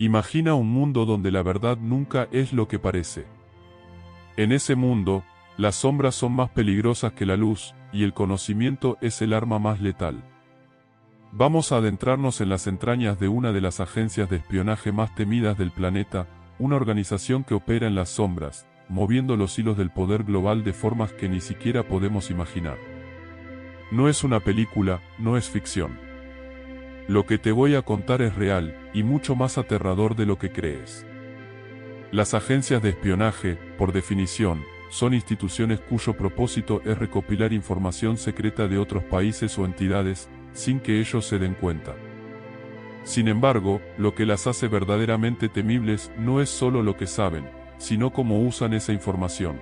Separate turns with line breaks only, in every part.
Imagina un mundo donde la verdad nunca es lo que parece. En ese mundo, las sombras son más peligrosas que la luz, y el conocimiento es el arma más letal. Vamos a adentrarnos en las entrañas de una de las agencias de espionaje más temidas del planeta, una organización que opera en las sombras, moviendo los hilos del poder global de formas que ni siquiera podemos imaginar. No es una película, no es ficción. Lo que te voy a contar es real, y mucho más aterrador de lo que crees. Las agencias de espionaje, por definición, son instituciones cuyo propósito es recopilar información secreta de otros países o entidades, sin que ellos se den cuenta. Sin embargo, lo que las hace verdaderamente temibles no es solo lo que saben, sino cómo usan esa información.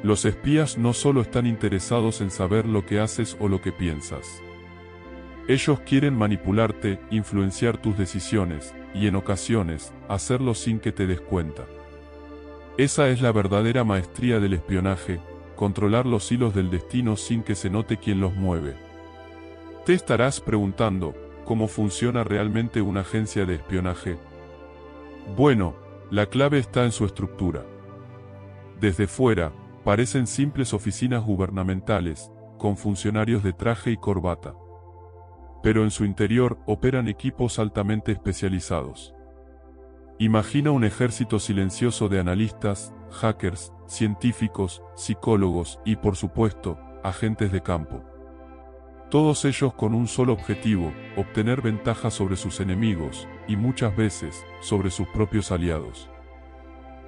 Los espías no solo están interesados en saber lo que haces o lo que piensas. Ellos quieren manipularte, influenciar tus decisiones, y en ocasiones, hacerlo sin que te des cuenta. Esa es la verdadera maestría del espionaje, controlar los hilos del destino sin que se note quién los mueve. Te estarás preguntando, ¿cómo funciona realmente una agencia de espionaje? Bueno, la clave está en su estructura. Desde fuera, parecen simples oficinas gubernamentales, con funcionarios de traje y corbata. Pero en su interior operan equipos altamente especializados. Imagina un ejército silencioso de analistas, hackers, científicos, psicólogos y, por supuesto, agentes de campo. Todos ellos con un solo objetivo, obtener ventaja sobre sus enemigos, y muchas veces, sobre sus propios aliados.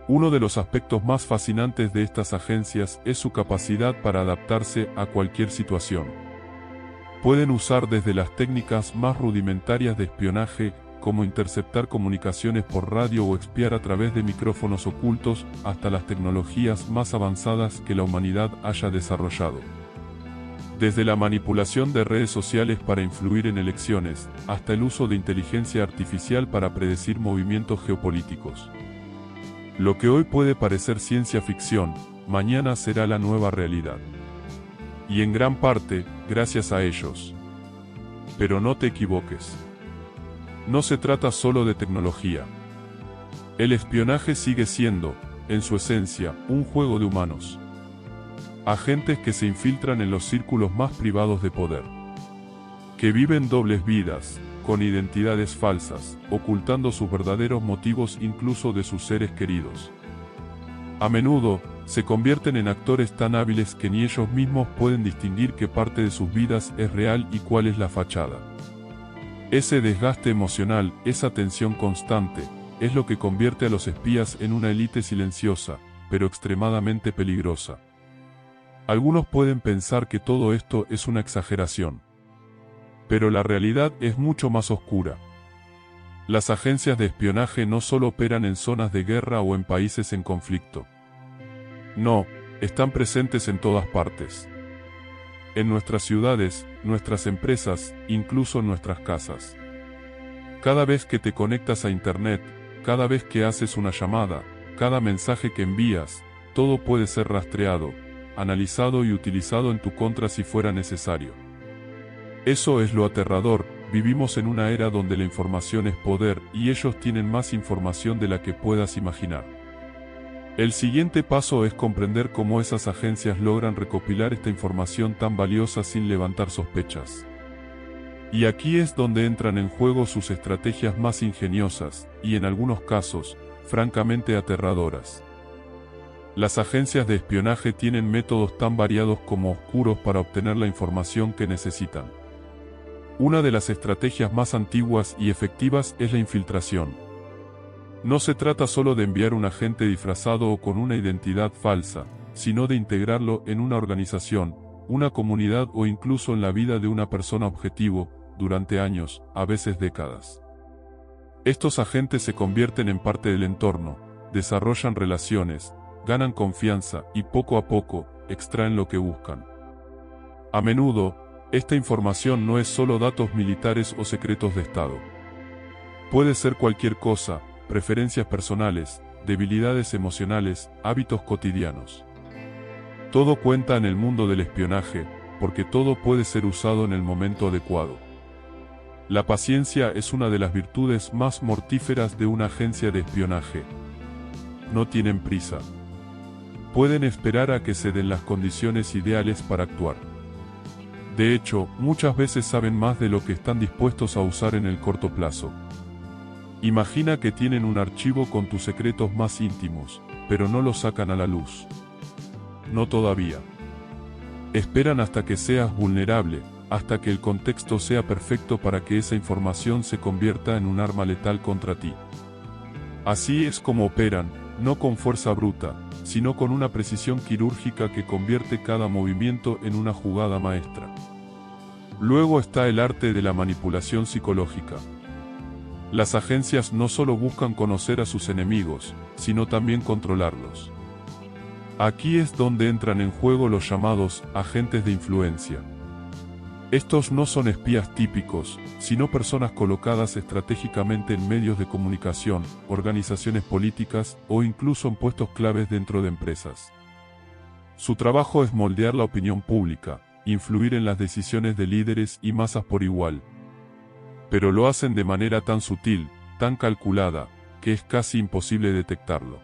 Uno de los aspectos más fascinantes de estas agencias es su capacidad para adaptarse a cualquier situación. Pueden usar desde las técnicas más rudimentarias de espionaje, como interceptar comunicaciones por radio o espiar a través de micrófonos ocultos, hasta las tecnologías más avanzadas que la humanidad haya desarrollado. Desde la manipulación de redes sociales para influir en elecciones, hasta el uso de inteligencia artificial para predecir movimientos geopolíticos. Lo que hoy puede parecer ciencia ficción, mañana será la nueva realidad. Y en gran parte, gracias a ellos. Pero no te equivoques. No se trata solo de tecnología. El espionaje sigue siendo, en su esencia, un juego de humanos. Agentes que se infiltran en los círculos más privados de poder. Que viven dobles vidas, con identidades falsas, ocultando sus verdaderos motivos incluso de sus seres queridos. A menudo, se convierten en actores tan hábiles que ni ellos mismos pueden distinguir qué parte de sus vidas es real y cuál es la fachada. Ese desgaste emocional, esa tensión constante, es lo que convierte a los espías en una élite silenciosa, pero extremadamente peligrosa. Algunos pueden pensar que todo esto es una exageración. Pero la realidad es mucho más oscura. Las agencias de espionaje no solo operan en zonas de guerra o en países en conflicto. No, están presentes en todas partes. En nuestras ciudades, nuestras empresas, incluso en nuestras casas. Cada vez que te conectas a Internet, cada vez que haces una llamada, cada mensaje que envías, todo puede ser rastreado, analizado y utilizado en tu contra si fuera necesario. Eso es lo aterrador. Vivimos en una era donde la información es poder y ellos tienen más información de la que puedas imaginar. El siguiente paso es comprender cómo esas agencias logran recopilar esta información tan valiosa sin levantar sospechas. Y aquí es donde entran en juego sus estrategias más ingeniosas, y en algunos casos, francamente aterradoras. Las agencias de espionaje tienen métodos tan variados como oscuros para obtener la información que necesitan. Una de las estrategias más antiguas y efectivas es la infiltración. No se trata solo de enviar un agente disfrazado o con una identidad falsa, sino de integrarlo en una organización, una comunidad o incluso en la vida de una persona objetivo, durante años, a veces décadas. Estos agentes se convierten en parte del entorno, desarrollan relaciones, ganan confianza y poco a poco, extraen lo que buscan. A menudo, esta información no es solo datos militares o secretos de Estado. Puede ser cualquier cosa, preferencias personales, debilidades emocionales, hábitos cotidianos. Todo cuenta en el mundo del espionaje, porque todo puede ser usado en el momento adecuado. La paciencia es una de las virtudes más mortíferas de una agencia de espionaje. No tienen prisa. Pueden esperar a que se den las condiciones ideales para actuar. De hecho, muchas veces saben más de lo que están dispuestos a usar en el corto plazo. Imagina que tienen un archivo con tus secretos más íntimos, pero no lo sacan a la luz. No todavía. Esperan hasta que seas vulnerable, hasta que el contexto sea perfecto para que esa información se convierta en un arma letal contra ti. Así es como operan, no con fuerza bruta, sino con una precisión quirúrgica que convierte cada movimiento en una jugada maestra. Luego está el arte de la manipulación psicológica. Las agencias no solo buscan conocer a sus enemigos, sino también controlarlos. Aquí es donde entran en juego los llamados agentes de influencia. Estos no son espías típicos, sino personas colocadas estratégicamente en medios de comunicación, organizaciones políticas o incluso en puestos claves dentro de empresas. Su trabajo es moldear la opinión pública, influir en las decisiones de líderes y masas por igual. Pero lo hacen de manera tan sutil, tan calculada, que es casi imposible detectarlo.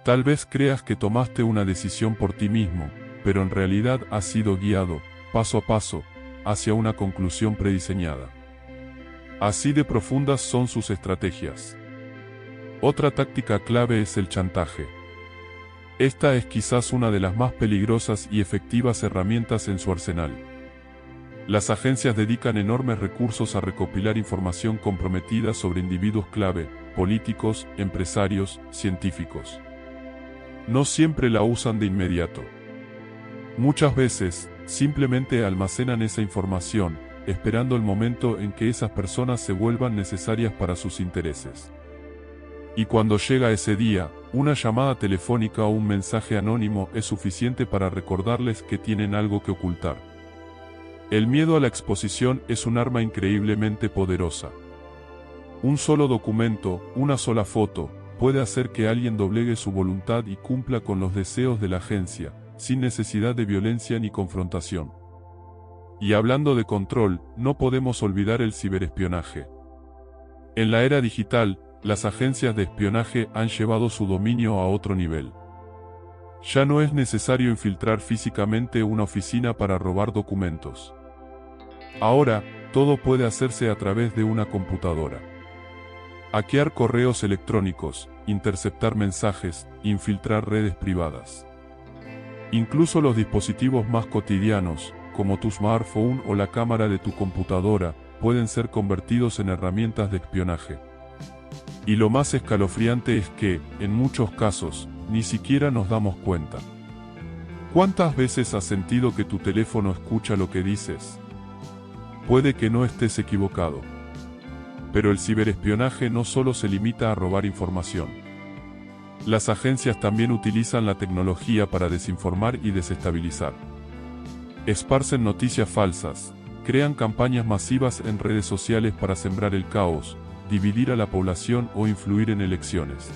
Tal vez creas que tomaste una decisión por ti mismo, pero en realidad has sido guiado, paso a paso, hacia una conclusión prediseñada. Así de profundas son sus estrategias. Otra táctica clave es el chantaje. Esta es quizás una de las más peligrosas y efectivas herramientas en su arsenal. Las agencias dedican enormes recursos a recopilar información comprometida sobre individuos clave, políticos, empresarios, científicos. No siempre la usan de inmediato. Muchas veces, simplemente almacenan esa información, esperando el momento en que esas personas se vuelvan necesarias para sus intereses. Y cuando llega ese día, una llamada telefónica o un mensaje anónimo es suficiente para recordarles que tienen algo que ocultar. El miedo a la exposición es un arma increíblemente poderosa. Un solo documento, una sola foto, puede hacer que alguien doblegue su voluntad y cumpla con los deseos de la agencia, sin necesidad de violencia ni confrontación. Y hablando de control, no podemos olvidar el ciberespionaje. En la era digital, las agencias de espionaje han llevado su dominio a otro nivel. Ya no es necesario infiltrar físicamente una oficina para robar documentos. Ahora, todo puede hacerse a través de una computadora. Hackear correos electrónicos, interceptar mensajes, infiltrar redes privadas. Incluso los dispositivos más cotidianos, como tu smartphone o la cámara de tu computadora, pueden ser convertidos en herramientas de espionaje. Y lo más escalofriante es que, en muchos casos, ni siquiera nos damos cuenta. ¿Cuántas veces has sentido que tu teléfono escucha lo que dices? Puede que no estés equivocado. Pero el ciberespionaje no solo se limita a robar información. Las agencias también utilizan la tecnología para desinformar y desestabilizar. Esparcen noticias falsas, crean campañas masivas en redes sociales para sembrar el caos, dividir a la población o influir en elecciones.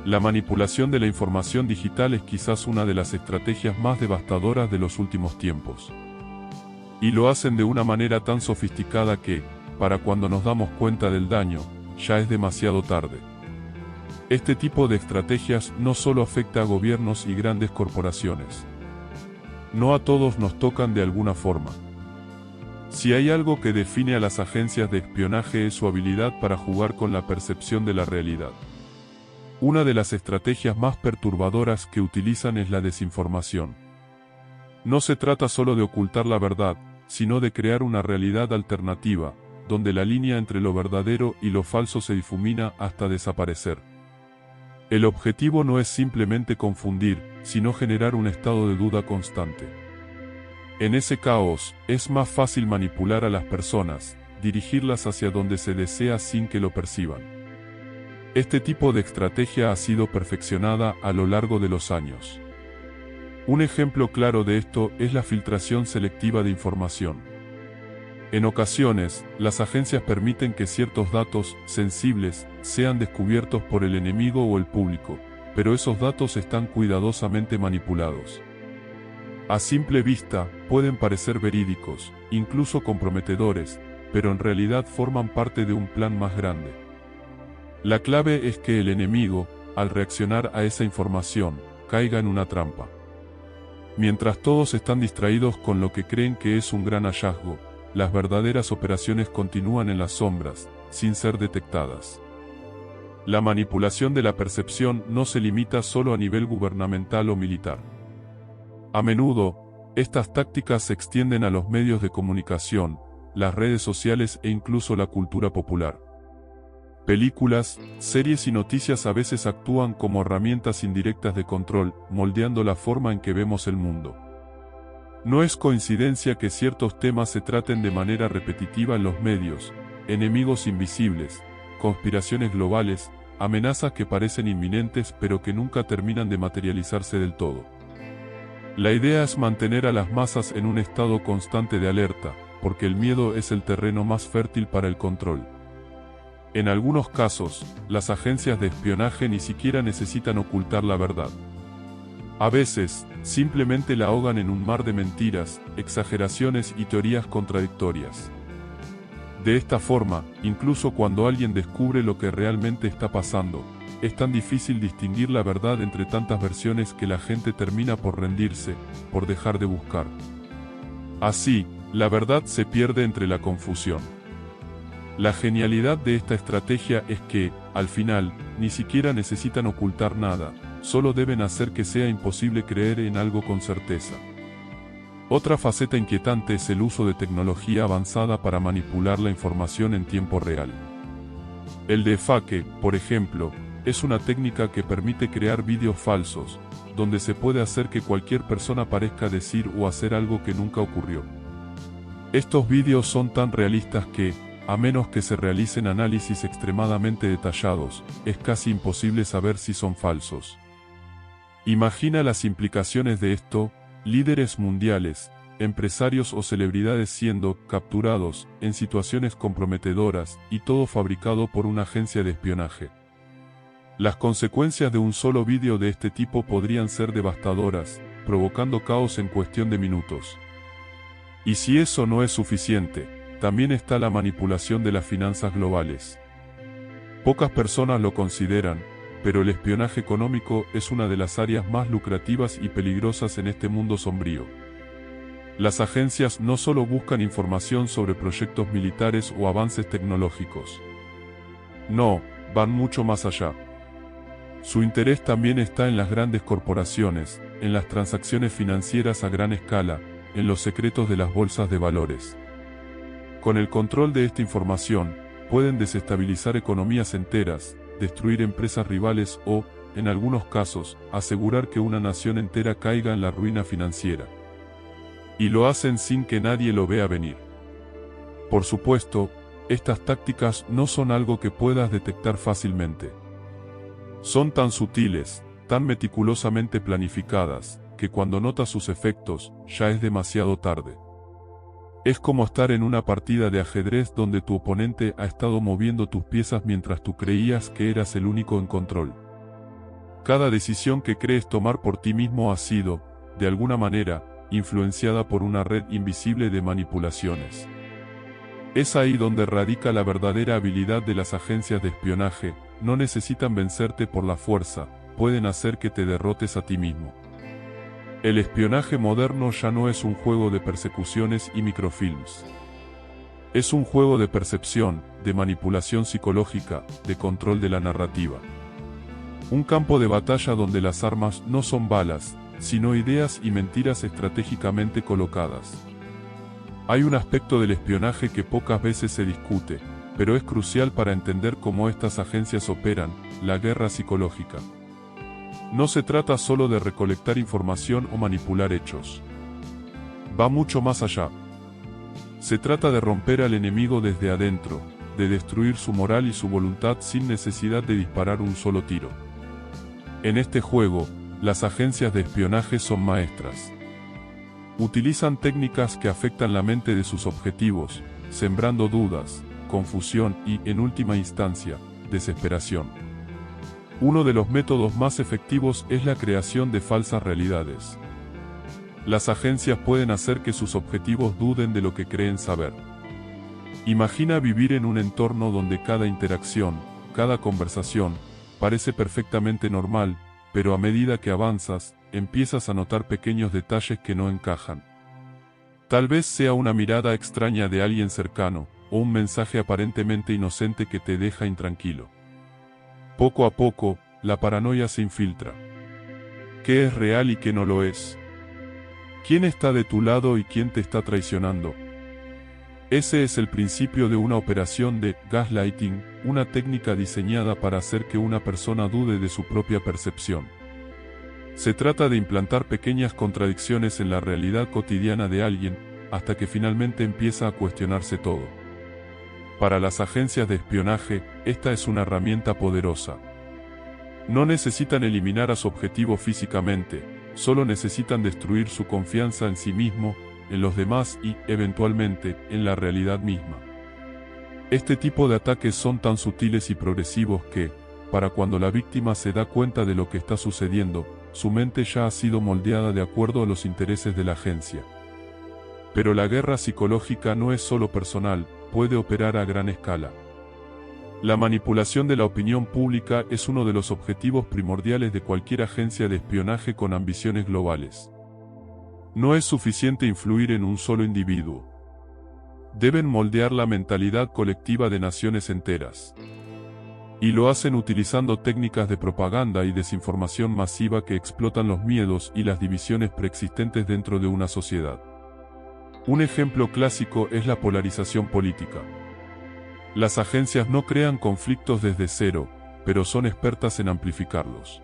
La manipulación de la información digital es quizás una de las estrategias más devastadoras de los últimos tiempos. Y lo hacen de una manera tan sofisticada que, para cuando nos damos cuenta del daño, ya es demasiado tarde. Este tipo de estrategias no solo afecta a gobiernos y grandes corporaciones. No a todos nos tocan de alguna forma. Si hay algo que define a las agencias de espionaje es su habilidad para jugar con la percepción de la realidad. Una de las estrategias más perturbadoras que utilizan es la desinformación. No se trata solo de ocultar la verdad, sino de crear una realidad alternativa, donde la línea entre lo verdadero y lo falso se difumina hasta desaparecer. El objetivo no es simplemente confundir, sino generar un estado de duda constante. En ese caos, es más fácil manipular a las personas, dirigirlas hacia donde se desea sin que lo perciban. Este tipo de estrategia ha sido perfeccionada a lo largo de los años. Un ejemplo claro de esto es la filtración selectiva de información. En ocasiones, las agencias permiten que ciertos datos sensibles sean descubiertos por el enemigo o el público, pero esos datos están cuidadosamente manipulados. A simple vista, pueden parecer verídicos, incluso comprometedores, pero en realidad forman parte de un plan más grande. La clave es que el enemigo, al reaccionar a esa información, caiga en una trampa. Mientras todos están distraídos con lo que creen que es un gran hallazgo, las verdaderas operaciones continúan en las sombras, sin ser detectadas. La manipulación de la percepción no se limita solo a nivel gubernamental o militar. A menudo, estas tácticas se extienden a los medios de comunicación, las redes sociales e incluso la cultura popular. Películas, series y noticias a veces actúan como herramientas indirectas de control, moldeando la forma en que vemos el mundo. No es coincidencia que ciertos temas se traten de manera repetitiva en los medios: enemigos invisibles, conspiraciones globales, amenazas que parecen inminentes pero que nunca terminan de materializarse del todo. La idea es mantener a las masas en un estado constante de alerta, porque el miedo es el terreno más fértil para el control. En algunos casos, las agencias de espionaje ni siquiera necesitan ocultar la verdad. A veces, simplemente la ahogan en un mar de mentiras, exageraciones y teorías contradictorias. De esta forma, incluso cuando alguien descubre lo que realmente está pasando, es tan difícil distinguir la verdad entre tantas versiones que la gente termina por rendirse, por dejar de buscar. Así, la verdad se pierde entre la confusión. La genialidad de esta estrategia es que, al final, ni siquiera necesitan ocultar nada, solo deben hacer que sea imposible creer en algo con certeza. Otra faceta inquietante es el uso de tecnología avanzada para manipular la información en tiempo real. El deepfake, por ejemplo, es una técnica que permite crear vídeos falsos, donde se puede hacer que cualquier persona parezca decir o hacer algo que nunca ocurrió. Estos vídeos son tan realistas que, a menos que se realicen análisis extremadamente detallados, es casi imposible saber si son falsos. Imagina las implicaciones de esto: líderes mundiales, empresarios o celebridades siendo capturados en situaciones comprometedoras, y todo fabricado por una agencia de espionaje. Las consecuencias de un solo vídeo de este tipo podrían ser devastadoras, provocando caos en cuestión de minutos. Y si eso no es suficiente, también está la manipulación de las finanzas globales. Pocas personas lo consideran, pero el espionaje económico es una de las áreas más lucrativas y peligrosas en este mundo sombrío. Las agencias no solo buscan información sobre proyectos militares o avances tecnológicos. No, van mucho más allá. Su interés también está en las grandes corporaciones, en las transacciones financieras a gran escala, en los secretos de las bolsas de valores. Con el control de esta información, pueden desestabilizar economías enteras, destruir empresas rivales o, en algunos casos, asegurar que una nación entera caiga en la ruina financiera. Y lo hacen sin que nadie lo vea venir. Por supuesto, estas tácticas no son algo que puedas detectar fácilmente. Son tan sutiles, tan meticulosamente planificadas, que cuando notas sus efectos, ya es demasiado tarde. Es como estar en una partida de ajedrez donde tu oponente ha estado moviendo tus piezas mientras tú creías que eras el único en control. Cada decisión que crees tomar por ti mismo ha sido, de alguna manera, influenciada por una red invisible de manipulaciones. Es ahí donde radica la verdadera habilidad de las agencias de espionaje: no necesitan vencerte por la fuerza, pueden hacer que te derrotes a ti mismo. El espionaje moderno ya no es un juego de persecuciones y microfilms. Es un juego de percepción, de manipulación psicológica, de control de la narrativa. Un campo de batalla donde las armas no son balas, sino ideas y mentiras estratégicamente colocadas. Hay un aspecto del espionaje que pocas veces se discute, pero es crucial para entender cómo estas agencias operan: la guerra psicológica. No se trata solo de recolectar información o manipular hechos. Va mucho más allá. Se trata de romper al enemigo desde adentro, de destruir su moral y su voluntad sin necesidad de disparar un solo tiro. En este juego, las agencias de espionaje son maestras. Utilizan técnicas que afectan la mente de sus objetivos, sembrando dudas, confusión y, en última instancia, desesperación. Uno de los métodos más efectivos es la creación de falsas realidades. Las agencias pueden hacer que sus objetivos duden de lo que creen saber. Imagina vivir en un entorno donde cada interacción, cada conversación, parece perfectamente normal, pero a medida que avanzas, empiezas a notar pequeños detalles que no encajan. Tal vez sea una mirada extraña de alguien cercano, o un mensaje aparentemente inocente que te deja intranquilo. Poco a poco, la paranoia se infiltra. ¿Qué es real y qué no lo es? ¿Quién está de tu lado y quién te está traicionando? Ese es el principio de una operación de gaslighting, una técnica diseñada para hacer que una persona dude de su propia percepción. Se trata de implantar pequeñas contradicciones en la realidad cotidiana de alguien, hasta que finalmente empieza a cuestionarse todo. Para las agencias de espionaje, esta es una herramienta poderosa. No necesitan eliminar a su objetivo físicamente, solo necesitan destruir su confianza en sí mismo, en los demás y, eventualmente, en la realidad misma. Este tipo de ataques son tan sutiles y progresivos que, para cuando la víctima se da cuenta de lo que está sucediendo, su mente ya ha sido moldeada de acuerdo a los intereses de la agencia. Pero la guerra psicológica no es solo personal, puede operar a gran escala. La manipulación de la opinión pública es uno de los objetivos primordiales de cualquier agencia de espionaje con ambiciones globales. No es suficiente influir en un solo individuo. Deben moldear la mentalidad colectiva de naciones enteras. Y lo hacen utilizando técnicas de propaganda y desinformación masiva que explotan los miedos y las divisiones preexistentes dentro de una sociedad. Un ejemplo clásico es la polarización política. Las agencias no crean conflictos desde cero, pero son expertas en amplificarlos.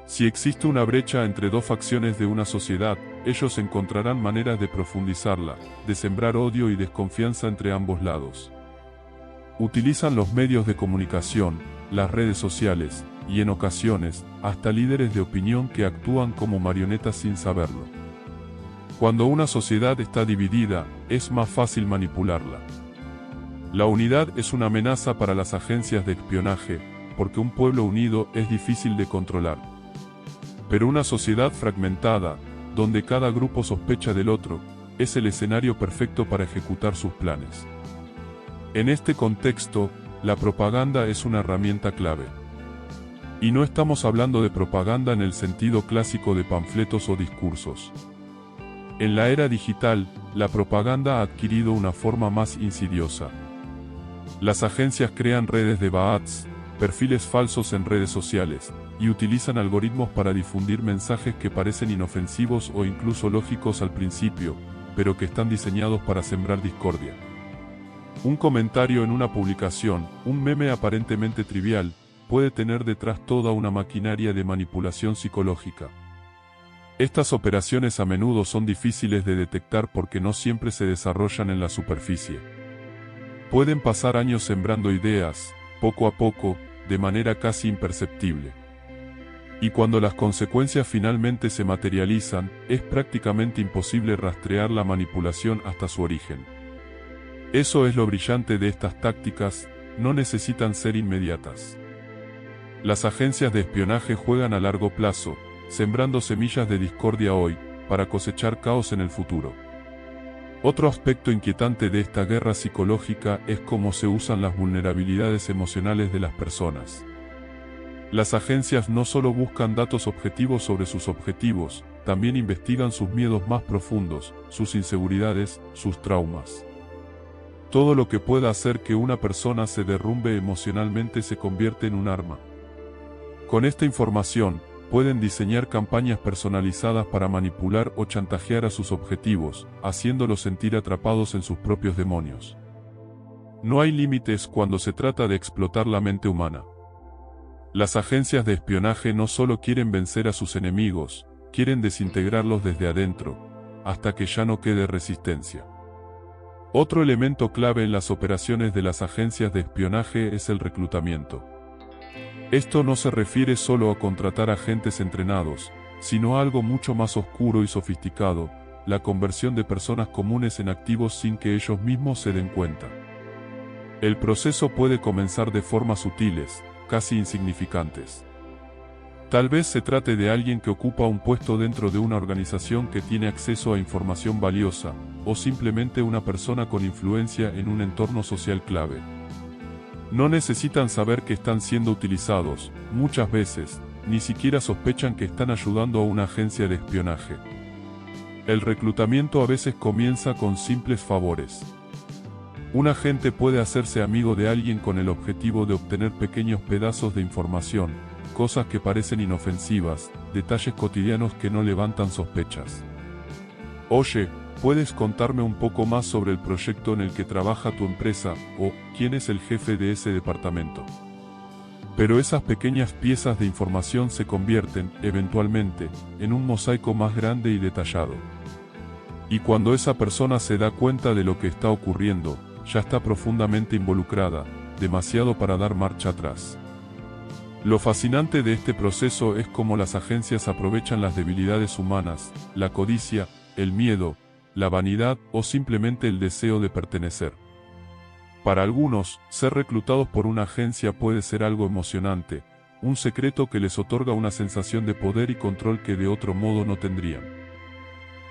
Si existe una brecha entre dos facciones de una sociedad, ellos encontrarán maneras de profundizarla, de sembrar odio y desconfianza entre ambos lados. Utilizan los medios de comunicación, las redes sociales, y en ocasiones, hasta líderes de opinión que actúan como marionetas sin saberlo. Cuando una sociedad está dividida, es más fácil manipularla. La unidad es una amenaza para las agencias de espionaje, porque un pueblo unido es difícil de controlar. Pero una sociedad fragmentada, donde cada grupo sospecha del otro, es el escenario perfecto para ejecutar sus planes. En este contexto, la propaganda es una herramienta clave. Y no estamos hablando de propaganda en el sentido clásico de panfletos o discursos. En la era digital, la propaganda ha adquirido una forma más insidiosa. Las agencias crean redes de bots, perfiles falsos en redes sociales, y utilizan algoritmos para difundir mensajes que parecen inofensivos o incluso lógicos al principio, pero que están diseñados para sembrar discordia. Un comentario en una publicación, un meme aparentemente trivial, puede tener detrás toda una maquinaria de manipulación psicológica. Estas operaciones a menudo son difíciles de detectar porque no siempre se desarrollan en la superficie. Pueden pasar años sembrando ideas, poco a poco, de manera casi imperceptible. Y cuando las consecuencias finalmente se materializan, es prácticamente imposible rastrear la manipulación hasta su origen. Eso es lo brillante de estas tácticas, no necesitan ser inmediatas. Las agencias de espionaje juegan a largo plazo, sembrando semillas de discordia hoy, para cosechar caos en el futuro. Otro aspecto inquietante de esta guerra psicológica es cómo se usan las vulnerabilidades emocionales de las personas. Las agencias no solo buscan datos objetivos sobre sus objetivos, también investigan sus miedos más profundos, sus inseguridades, sus traumas. Todo lo que pueda hacer que una persona se derrumbe emocionalmente se convierte en un arma. Con esta información, pueden diseñar campañas personalizadas para manipular o chantajear a sus objetivos, haciéndolos sentir atrapados en sus propios demonios. No hay límites cuando se trata de explotar la mente humana. Las agencias de espionaje no solo quieren vencer a sus enemigos, quieren desintegrarlos desde adentro, hasta que ya no quede resistencia. Otro elemento clave en las operaciones de las agencias de espionaje es el reclutamiento. Esto no se refiere solo a contratar agentes entrenados, sino a algo mucho más oscuro y sofisticado, la conversión de personas comunes en activos sin que ellos mismos se den cuenta. El proceso puede comenzar de formas sutiles, casi insignificantes. Tal vez se trate de alguien que ocupa un puesto dentro de una organización que tiene acceso a información valiosa, o simplemente una persona con influencia en un entorno social clave. No necesitan saber que están siendo utilizados, muchas veces, ni siquiera sospechan que están ayudando a una agencia de espionaje. El reclutamiento a veces comienza con simples favores. Un agente puede hacerse amigo de alguien con el objetivo de obtener pequeños pedazos de información, cosas que parecen inofensivas, detalles cotidianos que no levantan sospechas. Oye, ¿puedes contarme un poco más sobre el proyecto en el que trabaja tu empresa, o quién es el jefe de ese departamento? Pero esas pequeñas piezas de información se convierten, eventualmente, en un mosaico más grande y detallado. Y cuando esa persona se da cuenta de lo que está ocurriendo, ya está profundamente involucrada, demasiado para dar marcha atrás. Lo fascinante de este proceso es cómo las agencias aprovechan las debilidades humanas, la codicia, el miedo, la vanidad o simplemente el deseo de pertenecer. Para algunos, ser reclutados por una agencia puede ser algo emocionante, un secreto que les otorga una sensación de poder y control que de otro modo no tendrían.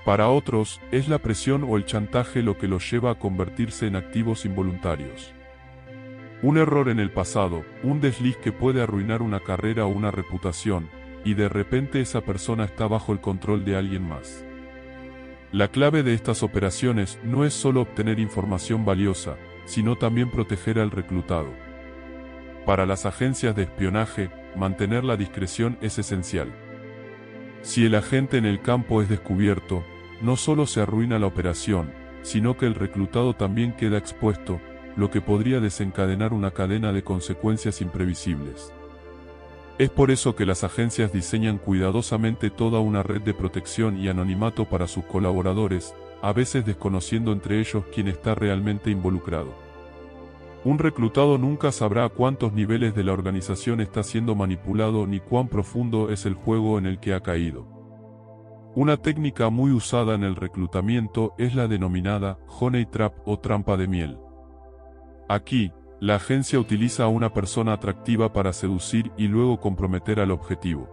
Para otros, es la presión o el chantaje lo que los lleva a convertirse en activos involuntarios. Un error en el pasado, un desliz que puede arruinar una carrera o una reputación, y de repente esa persona está bajo el control de alguien más. La clave de estas operaciones no es solo obtener información valiosa, sino también proteger al reclutado. Para las agencias de espionaje, mantener la discreción es esencial. Si el agente en el campo es descubierto, no solo se arruina la operación, sino que el reclutado también queda expuesto, lo que podría desencadenar una cadena de consecuencias imprevisibles. Es por eso que las agencias diseñan cuidadosamente toda una red de protección y anonimato para sus colaboradores, a veces desconociendo entre ellos quién está realmente involucrado. Un reclutado nunca sabrá a cuántos niveles de la organización está siendo manipulado ni cuán profundo es el juego en el que ha caído. Una técnica muy usada en el reclutamiento es la denominada honey trap o trampa de miel. Aquí, la agencia utiliza a una persona atractiva para seducir y luego comprometer al objetivo.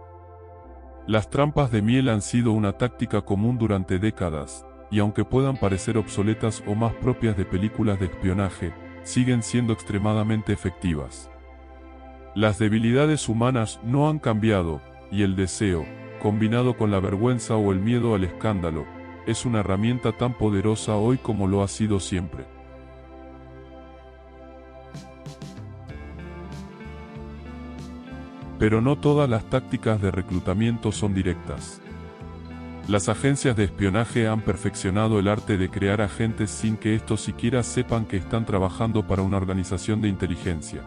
Las trampas de miel han sido una táctica común durante décadas, y aunque puedan parecer obsoletas o más propias de películas de espionaje, siguen siendo extremadamente efectivas. Las debilidades humanas no han cambiado, y el deseo, combinado con la vergüenza o el miedo al escándalo, es una herramienta tan poderosa hoy como lo ha sido siempre. Pero no todas las tácticas de reclutamiento son directas. Las agencias de espionaje han perfeccionado el arte de crear agentes sin que estos siquiera sepan que están trabajando para una organización de inteligencia.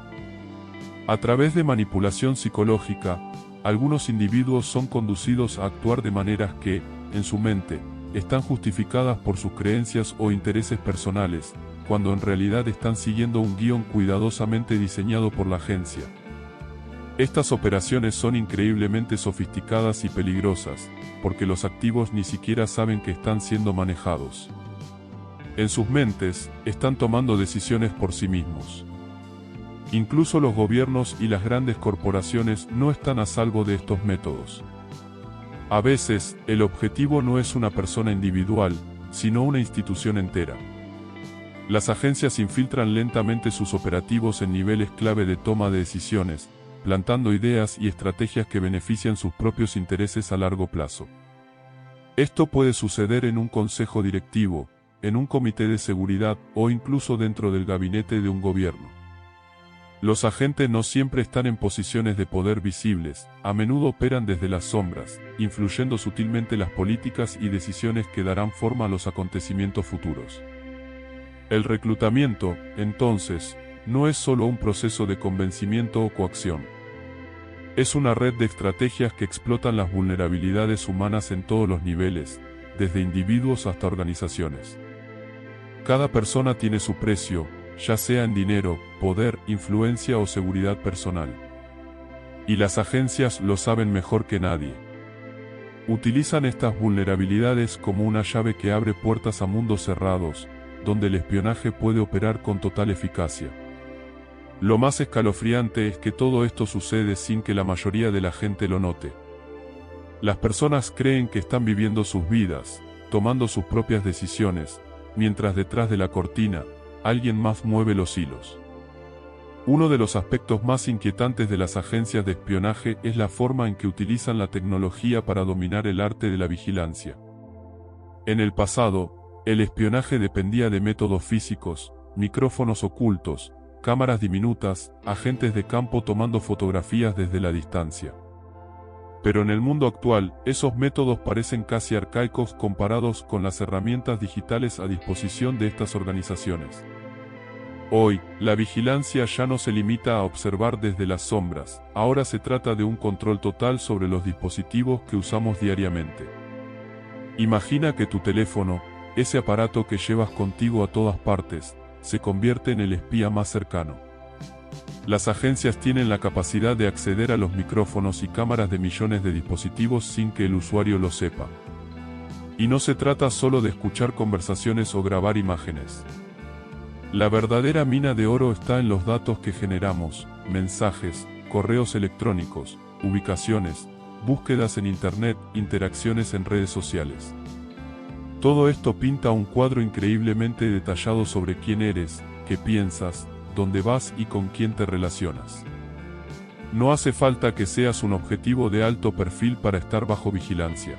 A través de manipulación psicológica, algunos individuos son conducidos a actuar de maneras que, en su mente, están justificadas por sus creencias o intereses personales, cuando en realidad están siguiendo un guión cuidadosamente diseñado por la agencia. Estas operaciones son increíblemente sofisticadas y peligrosas, porque los activos ni siquiera saben que están siendo manejados. En sus mentes, están tomando decisiones por sí mismos. Incluso los gobiernos y las grandes corporaciones no están a salvo de estos métodos. A veces, el objetivo no es una persona individual, sino una institución entera. Las agencias infiltran lentamente sus operativos en niveles clave de toma de decisiones, plantando ideas y estrategias que benefician sus propios intereses a largo plazo. Esto puede suceder en un consejo directivo, en un comité de seguridad o incluso dentro del gabinete de un gobierno. Los agentes no siempre están en posiciones de poder visibles, a menudo operan desde las sombras, influyendo sutilmente las políticas y decisiones que darán forma a los acontecimientos futuros. El reclutamiento, entonces, no es solo un proceso de convencimiento o coacción. Es una red de estrategias que explotan las vulnerabilidades humanas en todos los niveles, desde individuos hasta organizaciones. Cada persona tiene su precio, ya sea en dinero, poder, influencia o seguridad personal. Y las agencias lo saben mejor que nadie. Utilizan estas vulnerabilidades como una llave que abre puertas a mundos cerrados, donde el espionaje puede operar con total eficacia. Lo más escalofriante es que todo esto sucede sin que la mayoría de la gente lo note. Las personas creen que están viviendo sus vidas, tomando sus propias decisiones, mientras detrás de la cortina, alguien más mueve los hilos. Uno de los aspectos más inquietantes de las agencias de espionaje es la forma en que utilizan la tecnología para dominar el arte de la vigilancia. En el pasado, el espionaje dependía de métodos físicos, micrófonos ocultos, cámaras diminutas, agentes de campo tomando fotografías desde la distancia. Pero en el mundo actual, esos métodos parecen casi arcaicos comparados con las herramientas digitales a disposición de estas organizaciones. Hoy, la vigilancia ya no se limita a observar desde las sombras, ahora se trata de un control total sobre los dispositivos que usamos diariamente. Imagina que tu teléfono, ese aparato que llevas contigo a todas partes, se convierte en el espía más cercano. Las agencias tienen la capacidad de acceder a los micrófonos y cámaras de millones de dispositivos sin que el usuario lo sepa. Y no se trata solo de escuchar conversaciones o grabar imágenes. La verdadera mina de oro está en los datos que generamos, mensajes, correos electrónicos, ubicaciones, búsquedas en Internet, interacciones en redes sociales. Todo esto pinta un cuadro increíblemente detallado sobre quién eres, qué piensas, dónde vas y con quién te relacionas. No hace falta que seas un objetivo de alto perfil para estar bajo vigilancia.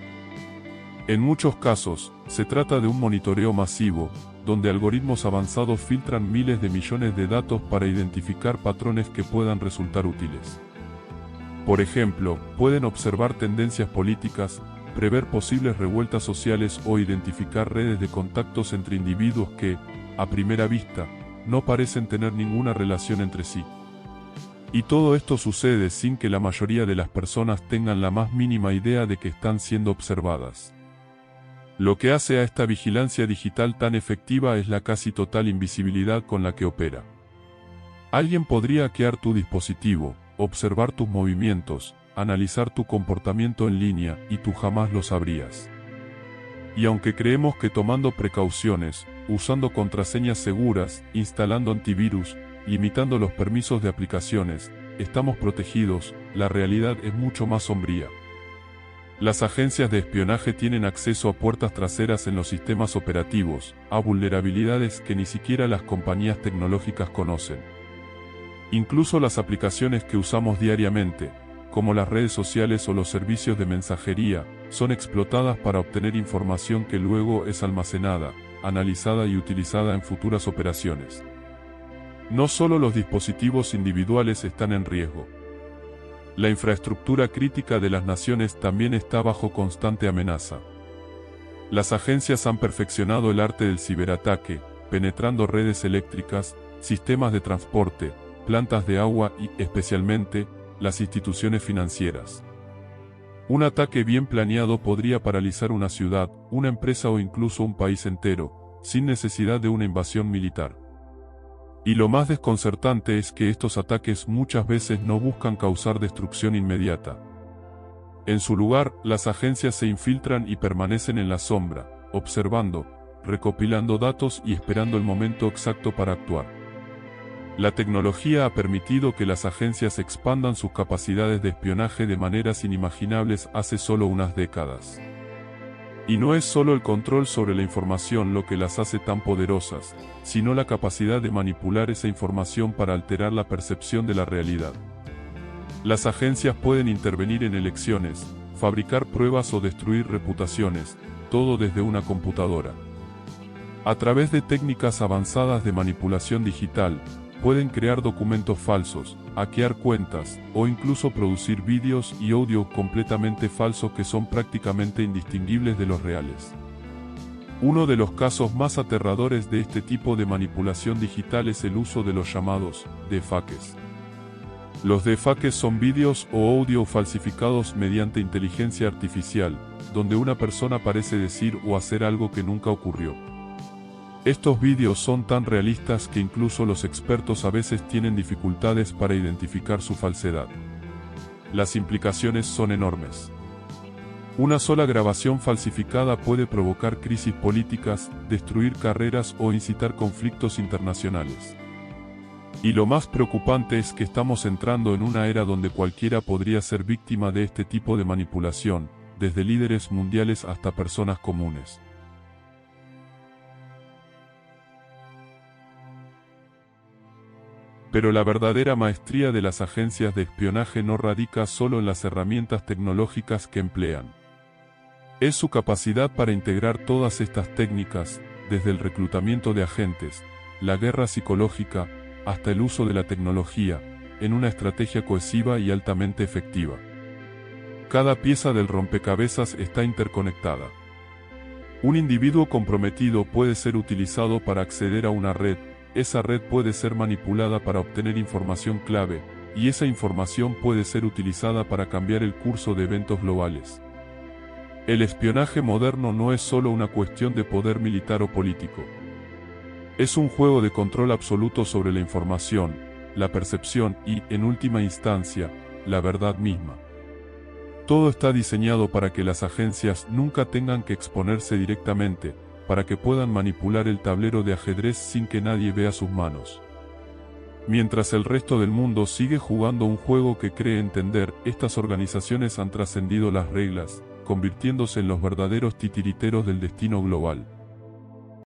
En muchos casos, se trata de un monitoreo masivo, donde algoritmos avanzados filtran miles de millones de datos para identificar patrones que puedan resultar útiles. Por ejemplo, pueden observar tendencias políticas, prever posibles revueltas sociales o identificar redes de contactos entre individuos que, a primera vista, no parecen tener ninguna relación entre sí. Y todo esto sucede sin que la mayoría de las personas tengan la más mínima idea de que están siendo observadas. Lo que hace a esta vigilancia digital tan efectiva es la casi total invisibilidad con la que opera. Alguien podría hackear tu dispositivo, observar tus movimientos, analizar tu comportamiento en línea y tú jamás lo sabrías. Y aunque creemos que tomando precauciones, usando contraseñas seguras, instalando antivirus, limitando los permisos de aplicaciones, estamos protegidos, la realidad es mucho más sombría. Las agencias de espionaje tienen acceso a puertas traseras en los sistemas operativos, a vulnerabilidades que ni siquiera las compañías tecnológicas conocen. Incluso las aplicaciones que usamos diariamente, como las redes sociales o los servicios de mensajería, son explotadas para obtener información que luego es almacenada, analizada y utilizada en futuras operaciones. No solo los dispositivos individuales están en riesgo. La infraestructura crítica de las naciones también está bajo constante amenaza. Las agencias han perfeccionado el arte del ciberataque, penetrando redes eléctricas, sistemas de transporte, plantas de agua y, especialmente, las instituciones financieras. Un ataque bien planeado podría paralizar una ciudad, una empresa o incluso un país entero, sin necesidad de una invasión militar. Y lo más desconcertante es que estos ataques muchas veces no buscan causar destrucción inmediata. En su lugar, las agencias se infiltran y permanecen en la sombra, observando, recopilando datos y esperando el momento exacto para actuar. La tecnología ha permitido que las agencias expandan sus capacidades de espionaje de maneras inimaginables hace solo unas décadas. Y no es solo el control sobre la información lo que las hace tan poderosas, sino la capacidad de manipular esa información para alterar la percepción de la realidad. Las agencias pueden intervenir en elecciones, fabricar pruebas o destruir reputaciones, todo desde una computadora. A través de técnicas avanzadas de manipulación digital, pueden crear documentos falsos, hackear cuentas, o incluso producir vídeos y audio completamente falsos que son prácticamente indistinguibles de los reales. Uno de los casos más aterradores de este tipo de manipulación digital es el uso de los llamados deepfakes. Los deepfakes son vídeos o audio falsificados mediante inteligencia artificial, donde una persona parece decir o hacer algo que nunca ocurrió. Estos vídeos son tan realistas que incluso los expertos a veces tienen dificultades para identificar su falsedad. Las implicaciones son enormes. Una sola grabación falsificada puede provocar crisis políticas, destruir carreras o incitar conflictos internacionales. Y lo más preocupante es que estamos entrando en una era donde cualquiera podría ser víctima de este tipo de manipulación, desde líderes mundiales hasta personas comunes. Pero la verdadera maestría de las agencias de espionaje no radica solo en las herramientas tecnológicas que emplean. Es su capacidad para integrar todas estas técnicas, desde el reclutamiento de agentes, la guerra psicológica, hasta el uso de la tecnología, en una estrategia cohesiva y altamente efectiva. Cada pieza del rompecabezas está interconectada. Un individuo comprometido puede ser utilizado para acceder a una red, esa red puede ser manipulada para obtener información clave, y esa información puede ser utilizada para cambiar el curso de eventos globales. El espionaje moderno no es solo una cuestión de poder militar o político. Es un juego de control absoluto sobre la información, la percepción y, en última instancia, la verdad misma. Todo está diseñado para que las agencias nunca tengan que exponerse directamente, para que puedan manipular el tablero de ajedrez sin que nadie vea sus manos. Mientras el resto del mundo sigue jugando un juego que cree entender, estas organizaciones han trascendido las reglas, convirtiéndose en los verdaderos titiriteros del destino global.